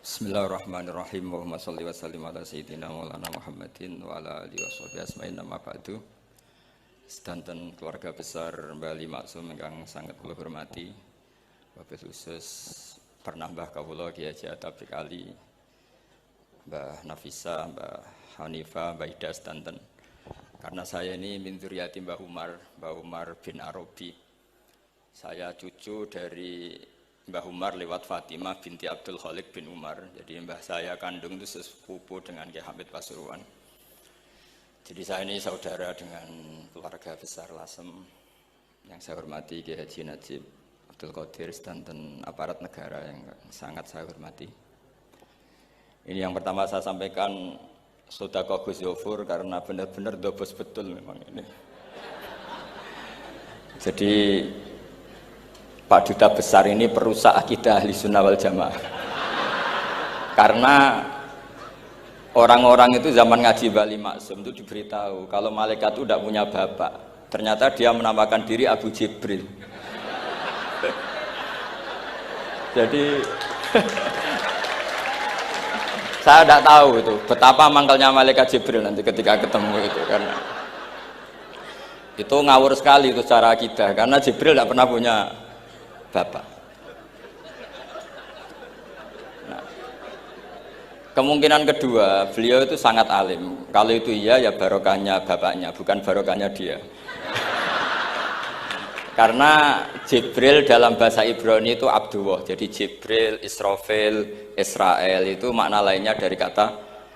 Bismillahirrahmanirrahim. Allahumma sholli wa sallim ala sayyidina Maulana Muhammadin wa ala alihi washabihi asma'in nama ba'du. Sedanten keluarga besar Mbah Ali Maksum ingkang sangat kula hormati. Wabil khusus pernah Mbah kawula Kiai Haji Atabik Ali, Mbah Nafisa, Mbah Hanifah, Mbah Ida sedanten. Karena saya ini min dzurriyyati Mbah Umar bin Arabi. Saya cucu dari Mbah Umar lewat Fatimah binti Abdul Khalik bin Umar. Jadi mbah saya kandung itu sepupu dengan Kiai Hamid Pasuruan. Jadi saya ini saudara dengan keluarga besar Lasem. Yang saya hormati Kiai Haji Najib Abdul Qadir dan aparat negara yang sangat saya hormati. Ini yang pertama saya sampaikan sedekah Gus Yofur karena benar-benar dobos betul memang ini. Jadi Pak Duta Besar ini perusak akidah Ahli Sunnah wal Jamaah. Karena orang-orang itu zaman ngaji Mbah Ali Maksum itu diberitahu kalau malaikat itu tidak punya bapak. Ternyata dia menamakan diri Abu Jibril. Jadi saya tidak tahu itu betapa mangkalnya malaikat Jibril nanti ketika ketemu itu, karena itu ngawur sekali itu secara akidah, karena Jibril tidak pernah punya bapak. Nah, kemungkinan kedua, beliau itu sangat alim. Kalau itu iya, ya barokahnya bapaknya, bukan barokahnya dia. Karena Jibril dalam bahasa Ibrani itu Abdullah. Jadi Jibril, Israfil, Israel itu makna lainnya dari kata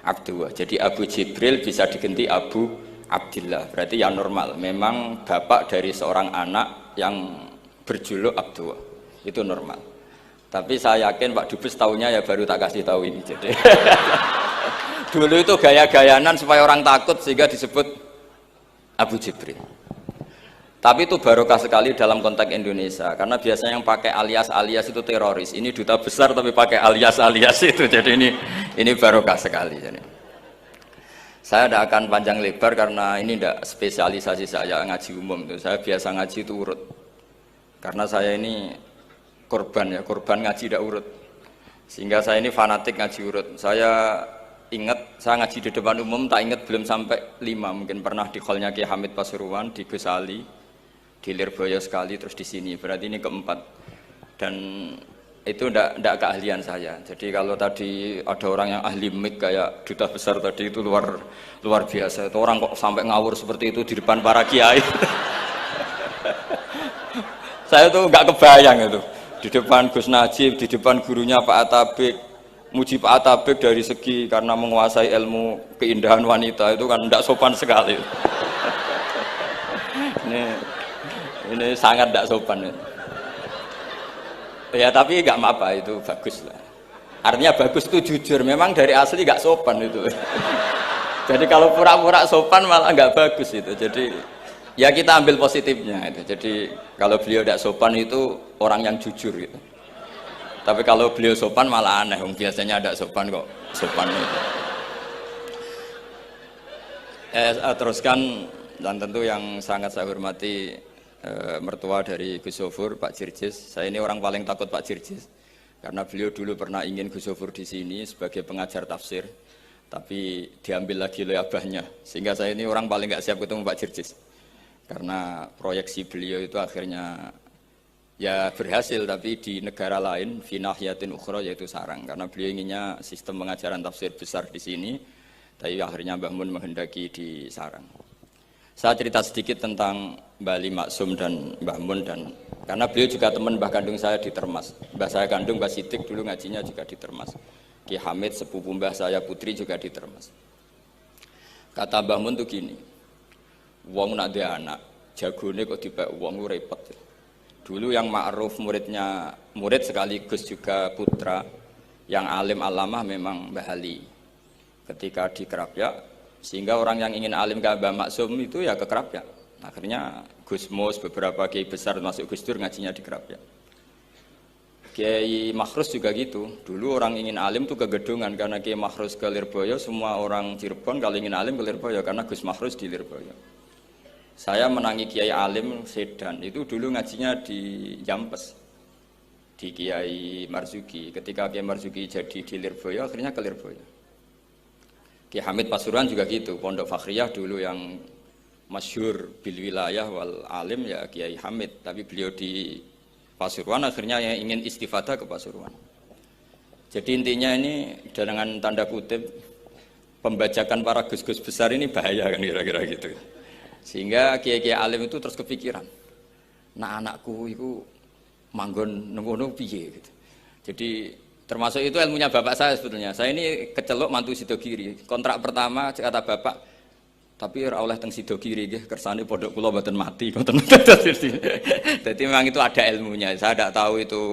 Abdullah. Jadi Abu Jibril bisa diganti Abu Abdillah. Berarti yang normal. Memang bapak dari seorang anak yang berjuluk Abdullah itu normal. Tapi saya yakin Pak Dubes tahunya ya baru tak kasih tahu ini. Jadi dulu itu gaya-gayanan supaya orang takut sehingga disebut Abu Jibril. Tapi itu barokah sekali dalam konteks Indonesia, karena biasanya yang pakai alias-alias itu teroris. Ini duta besar tapi pakai alias-alias itu. Jadi ini barokah sekali. Jadi saya tidak akan panjang lebar karena ini tidak spesialisasi saya ngaji umum itu. Saya biasa ngaji itu urut. Karena saya ini korban ngaji tidak urut. Sehingga saya ini fanatik ngaji urut. Saya ingat, saya ngaji di depan umum, tak ingat belum sampai 5. Mungkin pernah di hallnya Kiai Hamid Pasuruan, di Gus Ali, di Lirboyo sekali, terus di sini. Berarti ini keempat. Dan itu tidak keahlian saya. Jadi kalau tadi ada orang yang ahli mic kayak Duta Besar tadi itu luar biasa. Itu orang kok sampai ngawur seperti itu di depan para kiai. Saya tuh nggak kebayang itu di depan Gus Najib, di depan gurunya Pak Atabik, muji Pak Atabik dari segi karena menguasai ilmu keindahan wanita itu kan tidak sopan sekali. ini sangat tidak sopan. Ya tapi nggak apa-apa, itu bagus lah. Artinya bagus itu jujur. Memang dari asli nggak sopan itu. Jadi kalau pura-pura sopan malah nggak bagus itu. Jadi ya kita ambil positifnya itu. Jadi kalau beliau tidak sopan itu orang yang jujur gitu. Tapi kalau beliau sopan malah aneh. Biasanya tidak sopan kok sopan itu. Teruskan, dan tentu yang sangat saya hormati mertua dari Gus Yofur, Pak Jirjis. Saya ini orang paling takut Pak Jirjis karena beliau dulu pernah ingin Gus Yofur di sini sebagai pengajar tafsir, tapi diambil lagi oleh abahnya. Sehingga saya ini orang paling nggak siap ketemu Pak Jirjis. Karena proyeksi beliau itu akhirnya ya berhasil, tapi di negara lain, fi nahiyatin ukhra, yaitu sarang. Karena beliau inginnya sistem pengajaran tafsir besar di sini, tapi akhirnya Mbah Mun menghendaki di sarang. Saya cerita sedikit tentang Mbah Ali Maksum dan Mbah Mun, dan karena beliau juga teman Mbah kandung saya di Termas. Mbah saya kandung Mbah Sidik dulu ngajinya juga di Termas. Ki Hamid sepupu Mbah saya putri juga di Termas. Kata Mbah Mun tuh gini, wong nak dia anak, jagone kok dipek wong lu repot. Dulu yang ma'ruf murid sekaligus juga putra yang alim alamah memang Mbah Ali. Ketika di Kerapyak, sehingga orang yang ingin alim ke Mbah Maksum itu ya ke Kerapyak. Akhirnya Gus Mus, beberapa kiai besar termasuk Gus Dur ngajinya di Kerapyak. Kiai Makhrus juga gitu. Dulu orang ingin alim tuh ke Gedungan, karena Kiai Makhrus ke Lirboyo, semua orang Cirebon kalau ingin alim ke Lirboyo karena Gus Makhrus di Lirboyo. Saya menangi Kiai Alim Sedan, itu dulu ngajinya di Jampes. di Kiai Marzuki. Ketika Kiai Marzuki jadi di Lirboyo, akhirnya ke Lirboyo. Kiai Hamid Pasuruan juga gitu, Pondok Fakhriyah dulu yang masyhur bil wilayah wal alim ya Kiai Hamid, tapi beliau di Pasuruan akhirnya yang ingin istifadah ke Pasuruan. Jadi intinya ini dengan tanda kutip pembajakan para gus-gus besar ini bahaya kan kira-kira gitu. Sehingga kiai-kiai alim itu terus kepikiran, nah anakku itu manggon nunggu piye gitu. Jadi termasuk itu ilmunya bapak saya sebetulnya. Saya ini kecelok mantu Sidogiri. Kontrak pertama kata bapak, tapi ora oleh teng Sidogiri nggih kersane pondok kula mboten mati ngoten. Jadi memang itu ada ilmunya. Saya tidak tahu itu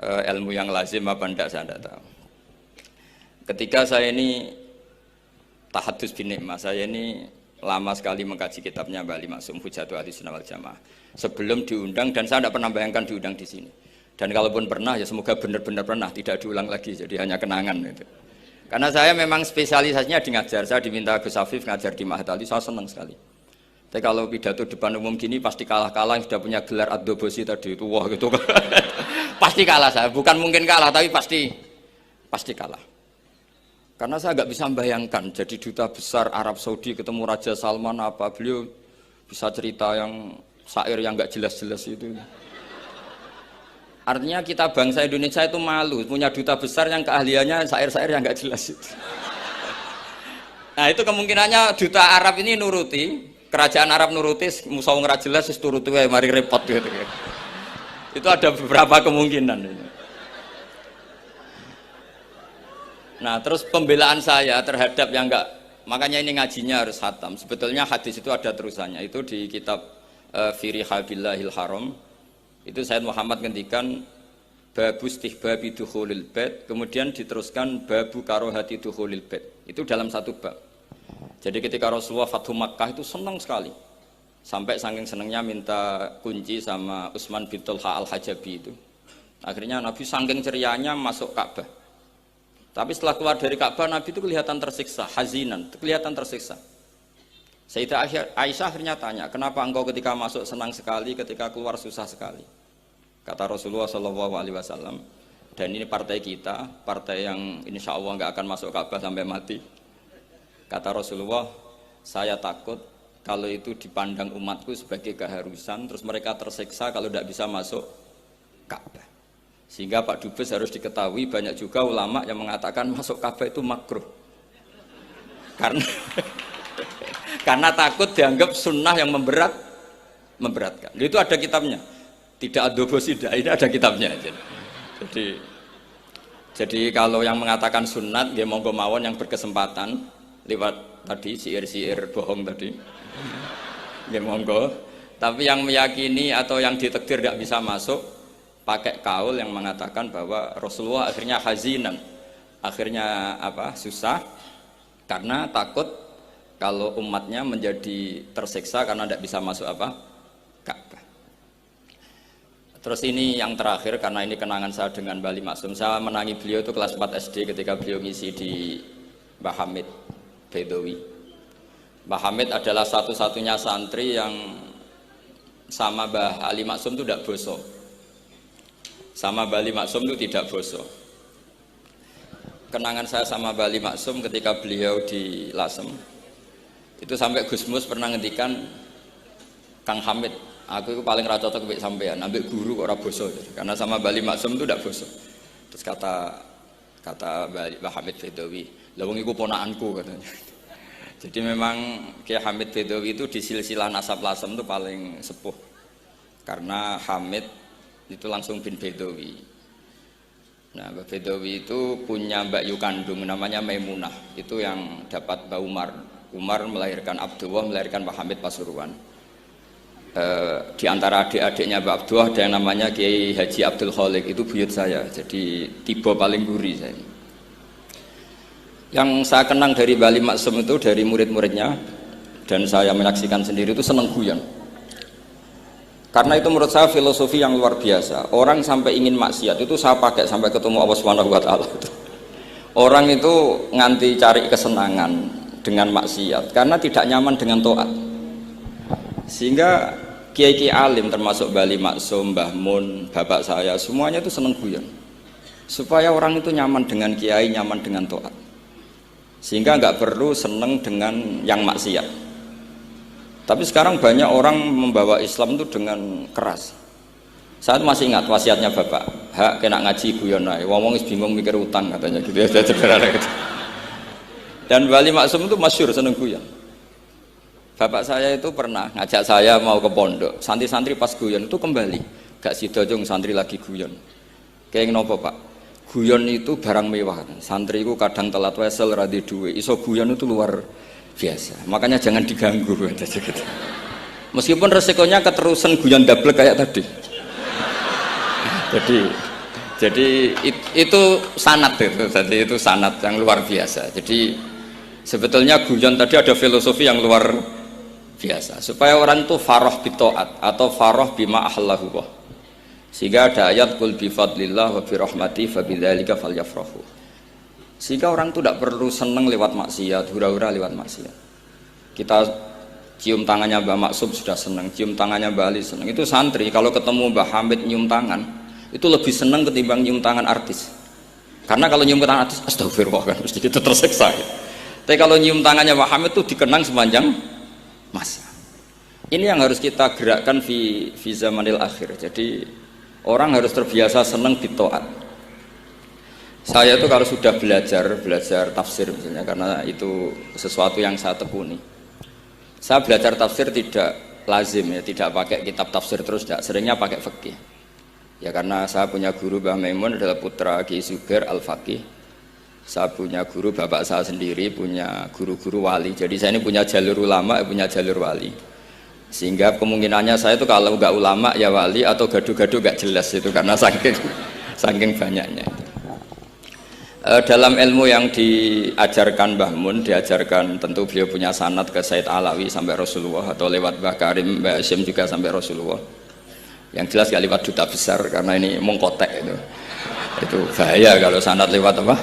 ilmu yang lazim apa enggak, saya tidak tahu. Ketika saya ini tahadus bin nikmah, saya ini lama sekali mengkaji kitabnya Mbah Ali Maksum Hujatul Ahlussunnah wal Jamaah sebelum diundang, dan saya tidak pernah bayangkan diundang di sini. Dan kalaupun pernah ya semoga benar-benar pernah, tidak diulang lagi, jadi hanya kenangan gitu. Karena saya memang spesialisasinya di ngajar, saya diminta Gus Afif ngajar di Mahat Ali, saya senang sekali. Tapi kalau pidato depan umum gini pasti kalah-kalah, yang sudah punya gelar Ad-Dobosi tadi itu wah gitu. Pasti kalah saya, bukan mungkin kalah tapi pasti kalah. Karena saya nggak bisa membayangkan jadi duta besar Arab Saudi ketemu Raja Salman apa, beliau bisa cerita yang syair yang nggak jelas-jelas itu. Artinya kita bangsa Indonesia itu malu punya duta besar yang keahliannya syair-syair yang nggak jelas itu. Nah itu kemungkinannya duta Arab ini nuruti, kerajaan Arab nuruti, musuh nggak jelas is turuti mari repot gitu. Itu ada beberapa kemungkinan. Nah terus pembelaan saya terhadap yang enggak, makanya ini ngajinya harus khatam. Sebetulnya hadis itu ada terusannya, itu di kitab Firihabillahil Haram. Itu Sayyid Muhammad ngendikan babu istihbabi dukhulil bait, kemudian diteruskan babu karohati dukhulil bait. Itu dalam satu bab. Jadi ketika Rasulullah Fathu Makkah itu senang sekali, sampai saking senangnya minta kunci sama Utsman bin Talha al-Hajabi itu. Akhirnya Nabi saking cerianya masuk Ka'bah. Tapi setelah keluar dari Ka'bah, Nabi itu kelihatan tersiksa, hazinan, kelihatan tersiksa. Sayyidah Aisyah akhirnya tanya, kenapa engkau ketika masuk senang sekali, ketika keluar susah sekali? Kata Rasulullah SAW, dan ini partai kita, partai yang insya Allah nggak akan masuk Ka'bah sampai mati. Kata Rasulullah, saya takut kalau itu dipandang umatku sebagai keharusan, terus mereka tersiksa kalau tidak bisa masuk Ka'bah. Sehingga Pak Dubes harus diketahui banyak juga ulama yang mengatakan masuk Ka'bah itu makruh. Karena takut dianggap sunnah yang memberatkan. Itu ada kitabnya. Tidak adobosidah, ini ada kitabnya. Jadi kalau yang mengatakan sunnat, dia monggo mawon yang berkesempatan lewat tadi siir-siir bohong tadi. Dia monggo. Tapi yang meyakini atau yang ditakdir tidak bisa masuk, pakai kaul yang mengatakan bahwa Rasulullah akhirnya hazinan, akhirnya susah karena takut kalau umatnya menjadi tersiksa karena tidak bisa masuk Ka'bah. Terus ini yang terakhir, karena ini kenangan saya dengan Mbah Ali Maksum. Saya menangi beliau itu kelas 4 SD ketika beliau ngisi di Mbah Hamid Bedowi. Mbah Hamid adalah satu-satunya santri yang sama Mbah Ali Maksum itu tidak bosok. Sama Mbah Ali Maksum itu tidak bosok. Kenangan saya sama Mbah Ali Maksum ketika beliau di Lasem, itu sampai Gus Mus pernah ngendikan, Kang Hamid, aku itu paling ra cocok mbek sampean, ambek guru kok ora bosok. Karena sama Mbah Ali Maksum itu tidak bosok. Terus kata Mbah Hamid Bedowi, lah wong iku ponakanku katanya. Jadi memang Kiai Hamid Bedowi itu di silsilah nasab Lasem itu paling sepuh. Karena Hamid itu langsung bin Bedowi. Nah, Mbak Bedowi itu punya Mbak Yu kandung namanya Maimunah. Itu yang dapat Mbak Umar. Umar melahirkan Abdullah, melahirkan Pak Hamid Pasuruan. Di antara adik-adiknya Mbak Abdullah ada yang namanya Kiai Haji Abdul Khalik, itu buyut saya. Jadi tiba paling guri saya. Yang saya kenang dari Mbah Ali Maksum itu dari murid-muridnya, dan saya menyaksikan sendiri itu seneng guyon. Karena itu menurut saya filosofi yang luar biasa. Orang sampai ingin maksiat itu saya pakai sampai ketemu Allah Subhanahu wa taala. Orang itu nganti cari kesenangan dengan maksiat karena tidak nyaman dengan taat. Sehingga kiai-kiai alim termasuk Bali Maksum, Mbah Mun, bapak saya, semuanya itu seneng guyon. Supaya orang itu nyaman dengan kiai, nyaman dengan taat. Sehingga nggak perlu seneng dengan yang maksiat. Tapi sekarang banyak orang membawa Islam itu dengan keras. Saya masih ingat wasiatnya bapak, hak kena ngaji guyon ae. Wong bingung mikir utang katanya gitu ya, sederhana gitu. Dan Bali Maksum itu masyhur seneng guyon. Bapak saya itu pernah ngajak saya mau ke pondok, santri-santri pas guyon itu kembali, gak sida jong santri lagi guyon. Kayak ngopo Pak? Guyon itu barang mewah. Santri itu kadang telat wesel radi duwe, iso guyon itu luar biasa. Makanya jangan diganggu gitu. Meskipun resikonya keterusan guyon double kayak tadi. Jadi itu sanad itu, jadi itu sanad yang luar biasa. Jadi sebetulnya guyon tadi ada filosofi yang luar biasa supaya orang itu farah bitaat atau farah bima ahlahu. Sehingga ada ayat qul bi fadlillah wa bi rahmati fa bidzalika falyafrahu. Sehingga orang itu tidak perlu seneng lewat maksiat, hura-hura lewat maksiat. Kita cium tangannya Mbah Maksum sudah seneng, cium tangannya Mbah Ali seneng. Itu santri kalau ketemu Mbah Hamid nyium tangan itu lebih seneng ketimbang nyium tangan artis. Karena kalau nyium tangan artis astagfirullah kan mesti kita tersiksa. Ya. Tapi kalau nyium tangannya Mbah Hamid itu dikenang sepanjang masa. Ini yang harus kita gerakkan fi zamanil akhir. Jadi orang harus terbiasa senang bitaat. Saya itu kalau sudah belajar tafsir misalnya, karena itu sesuatu yang saya tekuni. Saya belajar tafsir tidak lazim ya, tidak pakai kitab tafsir terus, tidak. Seringnya pakai fikih. Ya karena saya punya guru Mbah Maimun adalah putra Ki Zubair Al-Faqih. Saya punya guru bapak saya sendiri, punya guru-guru wali. Jadi saya ini punya jalur ulama, punya jalur wali. Sehingga kemungkinannya saya itu kalau nggak ulama ya wali atau gaduh-gaduh nggak jelas itu karena saking banyaknya. Dalam ilmu yang diajarkan Mbah Mun, diajarkan tentu beliau punya sanad ke Said Alawi sampai Rasulullah atau lewat Mbah Karim, Mbah Hasyim juga sampai Rasulullah. Yang jelas gak lewat duta besar karena ini mengkotek itu. Itu bahaya kalau sanad lewat apa?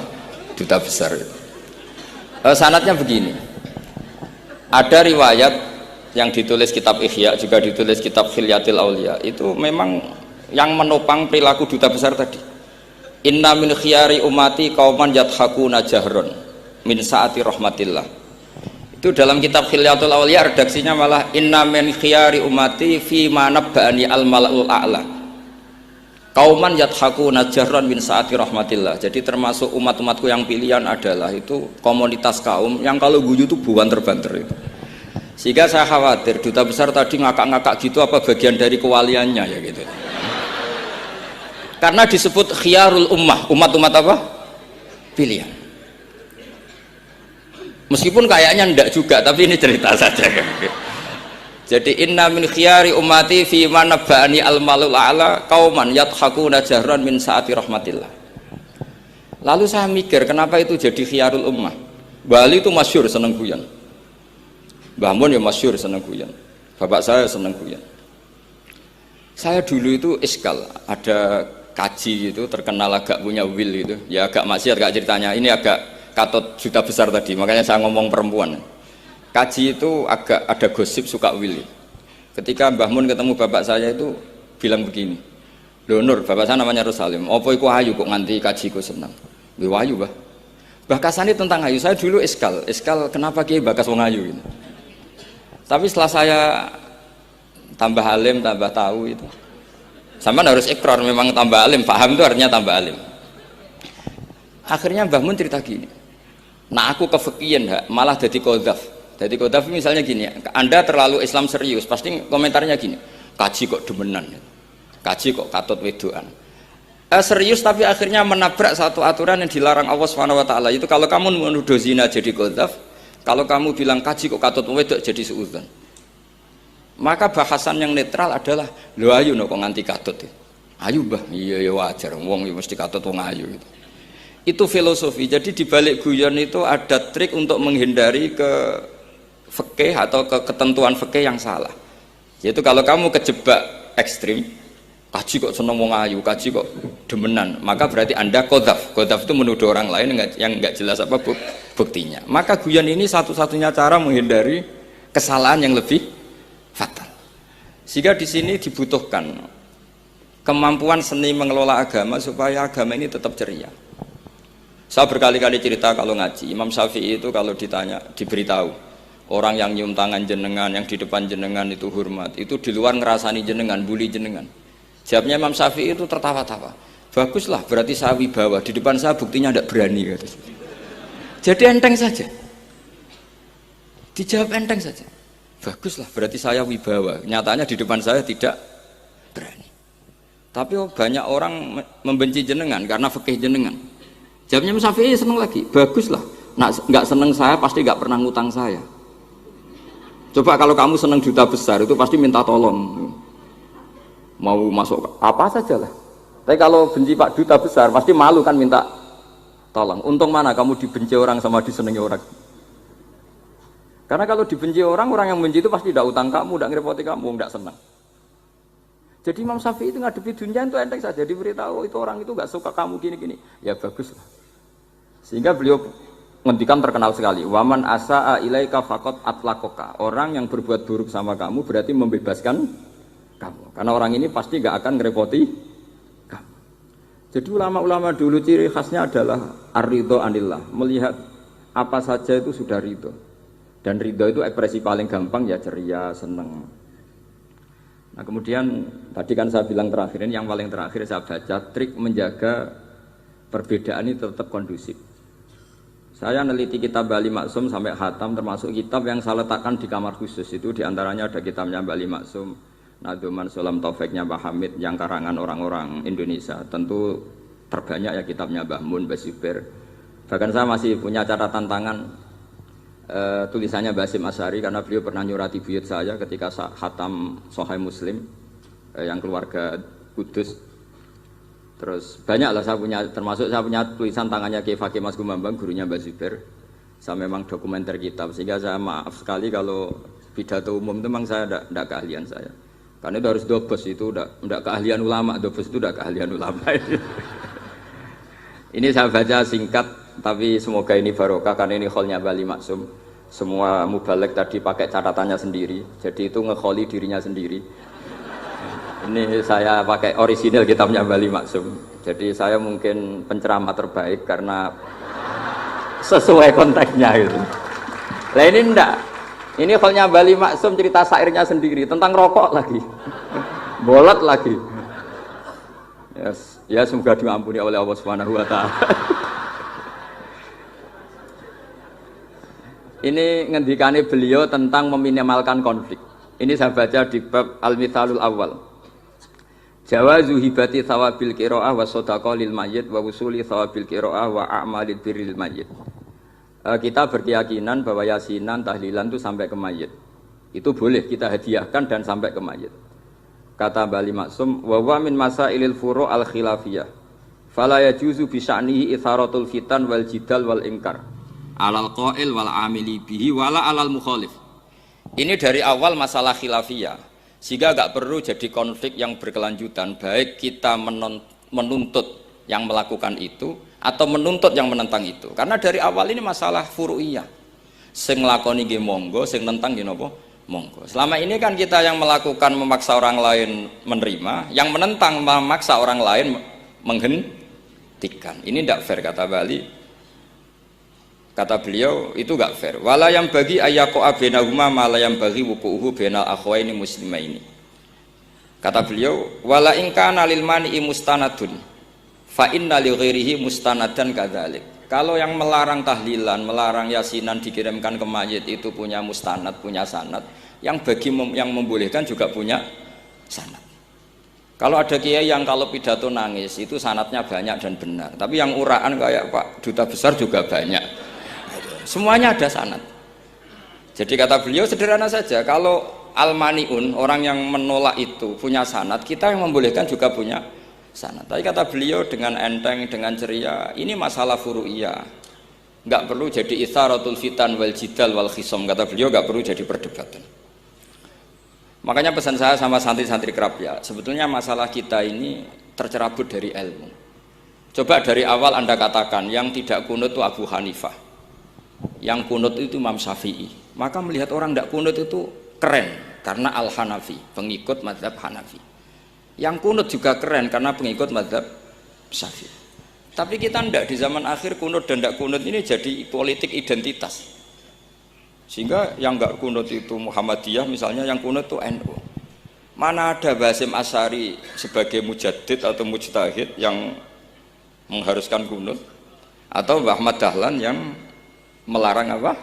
Duta besar. Sanadnya begini. Ada riwayat yang ditulis kitab Ihya, juga ditulis kitab Khilyatil Aulia, itu memang yang menopang perilaku duta besar tadi. Inna min khiyari umati qauman yadhakuna jahron min saati rahmatillah. Itu dalam kitab Khilyatul Aulia redaksinya malah inna min khiyari umati fi ma nabba'ani al malaul a'la. Qauman yadhakuna jahron min saati rahmatillah. Jadi termasuk umat-umatku yang pilihan adalah itu komunitas kaum yang kalau guyu itu banter-banter itu. Sehingga saya khawatir duta besar tadi ngakak-ngakak gitu apa bagian dari kewaliannya ya gitu. Karena disebut khiyarul ummah, umat-umat apa? Pilihan. Meskipun kayaknya enggak juga, tapi ini cerita saja kan. Jadi inna min khiyari ummati fi man nabba'ani al-malul a'la qauman yadhakuna jahran min saati rahmatillah. Lalu saya mikir kenapa itu jadi khiyarul ummah? Bali itu masyhur seneng guyon. Mbah Mun ya masyhur seneng guyon. Bapak saya seneng guyon. Saya dulu itu iskal, ada kaji gitu terkenal agak punya will gitu. Ya agak maksiat agak ceritanya. Ini agak katut juta besar tadi, makanya saya ngomong perempuan. Kaji itu agak ada gosip suka will. Ketika Mbah Mun ketemu bapak saya itu bilang begini. Lho Nur, bapak saya namanya Rosalim. Apa iku ayu kok nganti kajiku seneng? Nggih ayu, Mbah. Bahkasane tentang ayu, saya dulu iskal kenapa Kiai bakas wong ayu gitu. Tapi setelah saya tambah alim, tambah tahu itu, sampean harus ikrar memang tambah alim, paham itu artinya tambah alim. Akhirnya Mbah Mun cerita gini, nah aku kefikian malah jadi qadzaf. Jadi qadzaf misalnya gini, Anda terlalu Islam serius, pasti komentarnya gini, kaji kok demenan, kaji kok katut wedoan. Serius tapi akhirnya menabrak satu aturan yang dilarang Allah Subhanahu Wa Taala. Itu kalau kamu menuduh zina jadi qadzaf. Kalau kamu bilang kaji kok katut wedok jadi suudzon. Maka bahasan yang netral adalah lho ayu no kok nganti katut ya. Ayu Mbah, iya ya wajar wong mesti katut wong ayu gitu. Itu filosofi. Jadi di balik guyon itu ada trik untuk menghindari ke fikih atau ke ketentuan fikih yang salah. Yaitu kalau kamu kejebak ekstrim, kaji kok seneng wong ayu, kaji kok demenan, maka berarti Anda qadzaf. Qadzaf itu menuduh orang lain yang enggak jelas apa buktinya. Maka guyon ini satu-satunya cara menghindari kesalahan yang lebih fatal. Sehingga di sini dibutuhkan kemampuan seni mengelola agama supaya agama ini tetap ceria. Saya berkali-kali cerita kalau ngaji, Imam Syafi'i itu kalau ditanya, diberitahu orang yang nyium tangan jenengan, yang di depan jenengan itu hormat, itu di luar ngerasani jenengan, bully jenengan. Jawabnya Imam Syafi'i itu tertawa-tawa. Baguslah, berarti saya wibawa, di depan saya buktinya tidak berani. Gitu. Jadi enteng saja. Dijawab enteng saja. Baguslah, berarti saya wibawa. Nyatanya di depan saya tidak berani. Tapi banyak orang membenci jenengan karena fikih jenengan. Jawabnya Imam Syafi'i seneng lagi. Baguslah, nggak seneng saya pasti nggak pernah ngutang saya. Coba kalau kamu seneng duta besar itu pasti minta tolong. Mau masuk apa saja lah. Tapi kalau benci Pak Duta besar pasti malu kan minta tolong. Untung mana kamu dibenci orang sama disenangi orang. Karena kalau dibenci orang yang benci itu pasti tidak utang kamu, tidak ngerepoti kamu, tidak senang. Jadi Imam Syafi'i itu ngadepi dunia itu enteng saja, diberitahu itu orang itu nggak suka kamu gini-gini. Ya bagus lah. Sehingga beliau ngendikan terkenal sekali. Waman asa'a ilaika faqad atlaqaka. Orang yang berbuat buruk sama kamu berarti membebaskan kamu. Karena orang ini pasti nggak akan ngerepoti kamu. Jadi ulama-ulama dulu ciri khasnya adalah ar-ridho anillah, melihat apa saja itu sudah ridho. Dan ridho itu ekspresi paling gampang ya ceria, seneng. Nah kemudian tadi kan saya bilang terakhir ini yang paling terakhir saya baca trik menjaga perbedaan ini tetap kondusif. Saya neliti kitab Bali Maksum sampai khatam, termasuk kitab yang saya letakkan di kamar khusus itu diantaranya ada kitabnya Bali Maksum, Naduman Sulam Taufiknya Mbah Hamid yang karangan orang-orang Indonesia. Tentu terbanyak ya kitabnya Mbah Mun, Mbah Zubair. Bahkan saya masih punya catatan tangan tulisannya Basim Asyari karena beliau pernah nyurati buyut saya ketika khatam Sahih Muslim yang keluarga Kudus. Terus banyak lah saya punya, termasuk saya punya tulisan tangannya Kiai Fakih Mas Gumambang, gurunya Mbah Zubair. Saya memang dokumenter kitab, sehingga saya maaf sekali kalau pidato umum itu memang saya tidak keahlian saya. Karena itu harus dobes, itu tidak keahlian ulama, dobes itu tidak keahlian ulama. Ini saya baca singkat, tapi semoga ini barokah karena ini kholnya Bali Maksum. Semua mubalek tadi pakai catatannya sendiri, jadi itu ngekholi dirinya sendiri. Ini saya pakai orisinil kitabnya Bali Maksum. Jadi saya mungkin penceramah terbaik karena sesuai konteksnya itu. Nah ini enggak. Ini kholnya Bali Maksum cerita syairnya sendiri tentang rokok lagi. Bolot lagi. Yes. Ya semoga diampuni oleh Allah Subhanahu wa taala. Ini ngendikane beliau tentang meminimalkan konflik. Ini saya baca di bab Al-Mithalul Awal. Jawazu hibati thawabil qiraah wa shadaqah lil mayyit wa wusuli thawabil qiraah wa a'malil birril mayyit. Kita berkeyakinan bahwa yasinan, tahlilan itu sampai ke mayit. Itu boleh kita hadiahkan dan sampai ke mayit. Kata Bali Maksum, wa wa min masailil furu' al khilafiyah. Fala yajuzu bi sya'nihi itharatul fitan wal jidal wal inkar. Alal qail wal amili bihi wala alal mukhalif. Ini dari awal masalah khilafiyah. Sehingga nggak perlu jadi konflik yang berkelanjutan, baik kita menuntut yang melakukan itu atau menuntut yang menentang itu. Karena dari awal ini masalah furu'iyah. Sing nglakoni nggih monggo, sing nentang nggih napa? Monggo. Selama ini kan kita yang melakukan memaksa orang lain menerima, yang menentang memaksa orang lain menghentikan. Ini tidak fair kata Bali. Kata beliau itu gak fair. Wala yang bagi ayaqa bainahuma ma la yang bagi wuquhu bainal akhwaini muslimaini. Kata beliau, wala in kana lil mani'i mustanadun fa inna li ghairihi mustanadan kadzalik. Kalau yang melarang tahlilan, melarang yasinan dikirimkan ke mayit itu punya mustanad, punya sanad, yang bagi yang membolehkan juga punya sanad. Kalau ada kiai yang kalau pidato nangis itu sanadnya banyak dan benar, tapi yang uraan kayak Pak Duta Besar juga banyak. Semuanya ada sanad. Jadi kata beliau sederhana saja, kalau al-mani'un, orang yang menolak itu punya sanad, kita yang membolehkan juga punya sanad. Tapi kata beliau dengan enteng, dengan ceria, ini masalah furu'iyah. Enggak perlu jadi itsaratul fitan wal jidal wal khisam. Kata beliau enggak perlu jadi perdebatan. Makanya pesan saya sama santri-santri kerap ya, sebetulnya masalah kita ini tercerabut dari ilmu. Coba dari awal Anda katakan yang tidak kunut itu Abu Hanifah, yang kunut itu Imam Syafi'i, maka melihat orang tidak kunut itu keren, karena Al-Hanafi, pengikut mazhab Hanafi. Yang kunut juga keren karena pengikut mazhab Syafi'i. Tapi kita ndak, di zaman akhir kunut dan ndak kunut ini jadi politik identitas. Sehingga yang nggak kunut itu Muhammadiyah misalnya, yang kunut itu NU. Mana ada Basim Asy'ari sebagai mujaddid atau mujtahid yang mengharuskan kunut, atau Mbah Ahmad Dahlan yang melarang apa?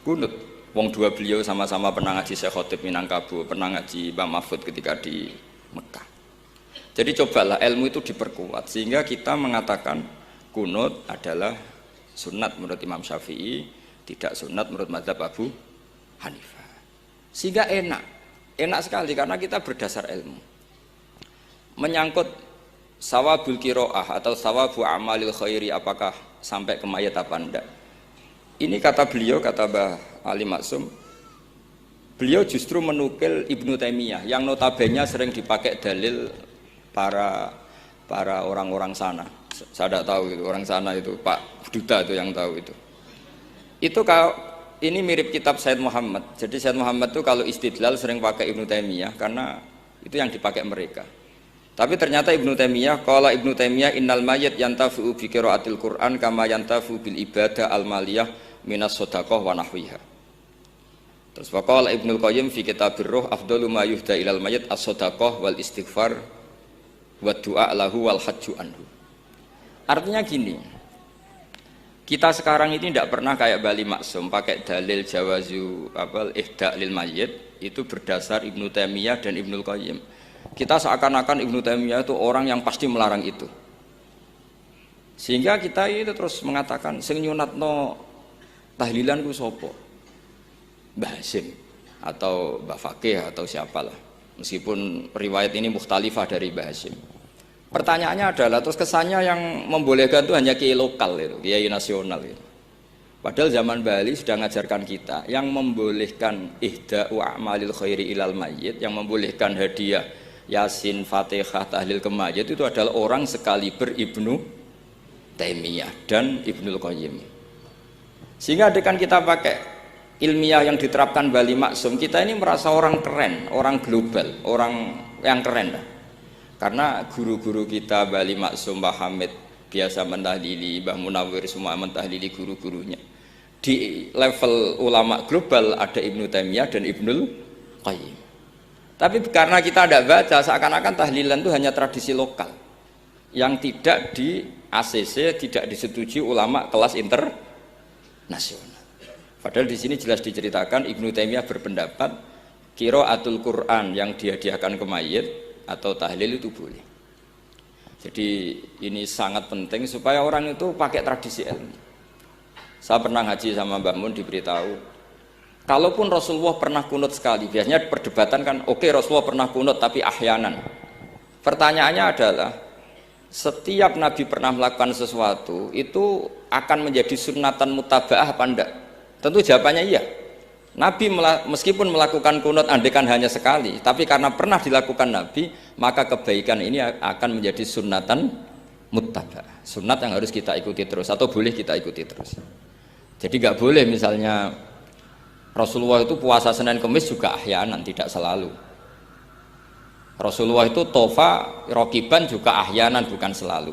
Kunut. Wong dua beliau sama-sama pernah ngaji Syekh Khotib Minangkabau, pernah ngaji Mbah Mahfud ketika di Mekah. Jadi cobalah ilmu itu diperkuat sehingga kita mengatakan kunut adalah sunat menurut Imam Syafi'i, tidak sunat menurut mazhab Abu Hanifah. Sehingga enak sekali karena kita berdasar ilmu. Menyangkut sawabul qiraah atau sawabu amalil khairi, apakah sampai ke mayat apa enggak? Ini kata beliau, kata Mbah Ali Maksum, beliau justru menukil Ibnu Taimiyah yang notabene sering dipakai dalil para orang-orang sana. Saya tidak tahu itu orang sana, itu Pak Duta itu yang tahu itu. Itu kalau ini mirip kitab Said Muhammad. Jadi Said Muhammad itu kalau istidlal sering pakai Ibnu Taimiyah karena itu yang dipakai mereka. Tapi ternyata Ibnu Taimiyah, qala Ibnu Taimiyah innal mayyit yantafi'u bi qiraatil Qur'an kama yantafi'u bil ibadah al maliyah minas shadaqah wa nahwiha. Terus faqala Ibnu Qayyim fi kitabir ruh afdalu ma yuhda ilal mayyit as-shadaqah wal istighfar wa du'a lahu wal hajju anhu. Artinya gini, kita sekarang ini tidak pernah kayak Bali Maksum pakai dalil jawazu ihda lil mayyit itu berdasar Ibnu Taimiyah dan Ibnu Qayyim. Kita seakan-akan Ibnu Taimiyah itu orang yang pasti melarang itu. Sehingga kita itu terus mengatakan sing nyunatno tahlilan ku sapa? Mbah Hasim atau Mbah Fakih atau siapalah. Meskipun riwayat ini mukhtalifah dari Mbah Hasim. Pertanyaannya adalah terus kesannya yang membolehkan itu hanya kiai lokal itu, kiai nasional itu. Padahal zaman Bali sudah mengajarkan kita yang membolehkan ihda'u a'malil khairi ilal mayyit, yang membolehkan hadiah Yasin, Fatihah, tahlil ke mayit itu adalah orang sekaliber Ibnu Taimiyah dan Ibnul Qayyim. Sehingga dengan kita pakai ilmiah yang diterapkan Bali Maksum, kita ini merasa orang keren, orang global, orang yang keren lah. Karena guru-guru kita Bali Maksum, Mbah Hamid biasa mentahlili, Mbah Munawir semua mentahlili guru-gurunya. Di level ulama global ada Ibnu Taimiyah dan Ibnul Qayyim. Tapi karena kita tidak baca, seakan-akan tahlilan itu hanya tradisi lokal yang tidak di ACC, tidak disetujui ulama kelas internasional. Padahal di sini jelas diceritakan Ibnu Taimiyah berpendapat qiraatul Quran yang dihadiahkan ke mayit atau tahlil itu boleh. Jadi ini sangat penting supaya orang itu pakai tradisi ilmu. Saya pernah ngaji sama Mbak Mun, diberitahu kalaupun Rasulullah pernah kunut sekali, biasanya perdebatan kan, oke, Rasulullah pernah kunut tapi ahyanan. Pertanyaannya adalah setiap Nabi pernah melakukan sesuatu itu akan menjadi sunnatan mutaba'ah apa enggak? Tentu jawabannya iya. Nabi meskipun melakukan kunut andekan hanya sekali, tapi karena pernah dilakukan Nabi, maka kebaikan ini akan menjadi sunnatan mutaba'ah, sunnat yang harus kita ikuti terus atau boleh kita ikuti terus. Jadi nggak boleh misalnya Rasulullah itu puasa Senin Kemis juga ahyanan, tidak selalu. Rasulullah itu tofa rokiban juga ahyanan, bukan selalu.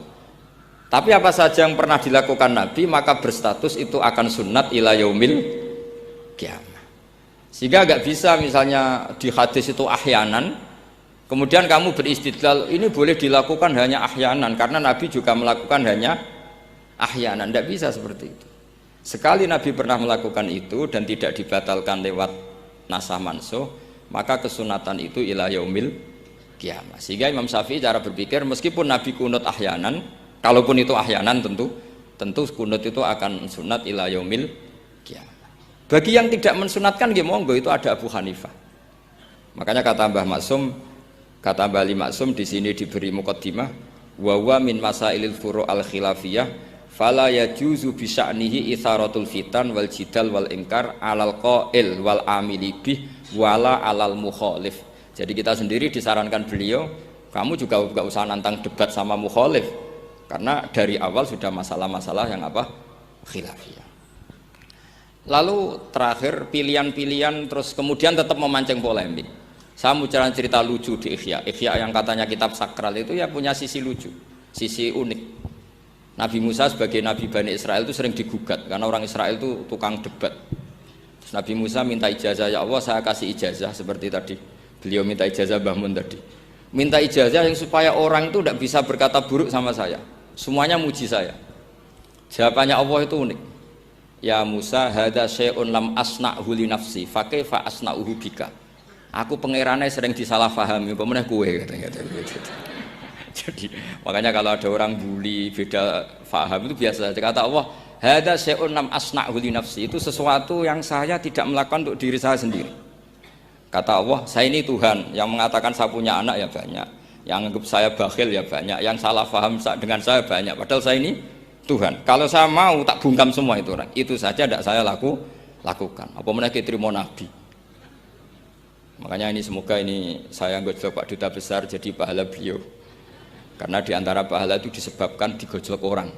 Tapi apa saja yang pernah dilakukan Nabi maka berstatus itu akan sunnat ila yaumil qiyamah. Sehingga nggak bisa misalnya di hadis itu ahyanan, kemudian kamu beristidlal ini boleh dilakukan hanya ahyanan karena Nabi juga melakukan hanya ahyanan. Tidak bisa seperti itu. Sekali Nabi pernah melakukan itu dan tidak dibatalkan lewat nasah mansuh, maka kesunatan itu ila yaumil qiyamah. Sehingga Imam Syafi'i cara berpikir meskipun Nabi kunut ahyanan, kalaupun itu ahyanan tentu kunut itu akan sunat ila yaumil qiyamah. Bagi yang tidak mensunatkan nggih monggo, itu ada Abu Hanifah. Makanya kata Mbah Maksum, kata Mbah Ali Maksum di sini diberi muqaddimah, wa huwa min masailil furu' al khilafiyah fala yajuzu bi sya'nihi itharatul fitan wal jidal wal ingkar alal qail wal amili bih wala alal mukhalif. Jadi kita sendiri disarankan beliau, kamu juga enggak usah nantang debat sama mukhalif karena dari awal sudah masalah-masalah yang apa? Khilafiyah. Lalu terakhir pilihan-pilihan terus kemudian tetap memancing polemik. Saya mau cerita lucu di Ihya. Ihya yang katanya kitab sakral itu ya punya sisi lucu, sisi unik. Nabi Musa sebagai Nabi Bani Israel itu sering digugat karena orang Israel itu tukang debat. Terus Nabi Musa minta ijazah, ya Allah saya kasih ijazah seperti tadi. Beliau minta ijazah Mbah Mun tadi. Minta ijazah yang supaya orang itu tidak bisa berkata buruk sama saya. Semuanya muji saya. Jawabannya Allah itu unik. Ya Musa, hadza syai'un lam asna'hu li nafsi, fa kaifa asna'uhu bika. Aku pangerane sering disalahpahami, apa meneh kowe katanya. Jadi, makanya kalau ada orang bully beda paham itu biasa. Kata Allah, hadza syai'un lam asna'hu li nafsi, itu sesuatu yang saya tidak melakukan untuk diri saya sendiri. Kata Allah, saya ini Tuhan, yang mengatakan saya punya anak ya banyak, yang anggap saya bakhil ya banyak, yang salah paham dengan saya banyak, padahal saya ini Tuhan. Kalau saya mau tak bungkam semua itu orang. Itu saja tidak saya lakukan. Apa menaiki terima Nabi. Makanya ini semoga ini saya gojlok Pak Duta Besar jadi pahala beliau. Karena diantara pahala itu disebabkan digojlok orang.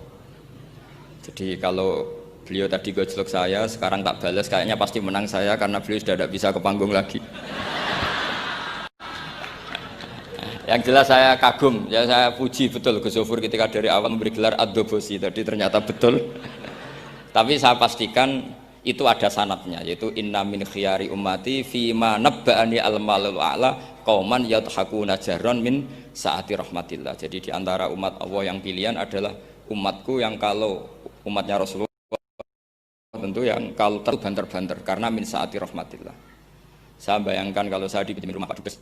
Jadi kalau beliau tadi gojlok saya, sekarang tak balas kayaknya pasti menang saya karena beliau sudah tidak bisa ke panggung lagi. Yang jelas saya kagum, ya saya puji betul Gus Zofur ketika dari awal memberi gelar Ad-Dobosi tadi ternyata betul. Tapi saya pastikan itu ada sanadnya, yaitu inna min khiyari ummati fima nabba'ani al-malul a'la qauman yadhakuna jarron min saati rahmatillah. Jadi diantara umat Allah yang pilihan adalah umatku yang kalau umatnya Rasulullah tentu yang kalau banter-banter karena min saati rahmatillah. Saya bayangkan kalau saya di rumah Pak Dubes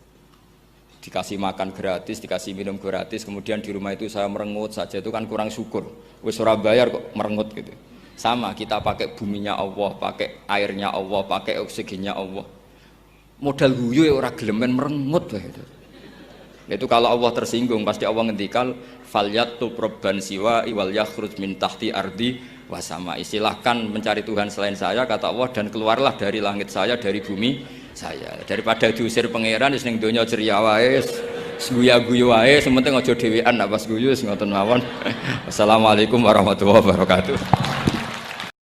dikasih makan gratis, dikasih minum gratis, kemudian di rumah itu saya merengut saja, itu kan kurang syukur. Wis ora bayar kok merengut gitu. Sama kita pakai buminya Allah, pakai airnya Allah, pakai oksigennya Allah. Modal guyu ya ora gelemen merengut gitu. Itu kalau Allah tersinggung pasti Allah ngendikal falyatub robban siwa iwal yakhruj min tahti ardi wasama. Silahkan mencari Tuhan selain saya kata Allah dan keluarlah dari langit saya, dari bumi saya, daripada diusir pangeran wis ning donya ceria wae, guyu-guyu wae, sementing aja dhewean apa guyu wis ngoten mawon. Wassalamualaikum warahmatullahi wabarakatuh.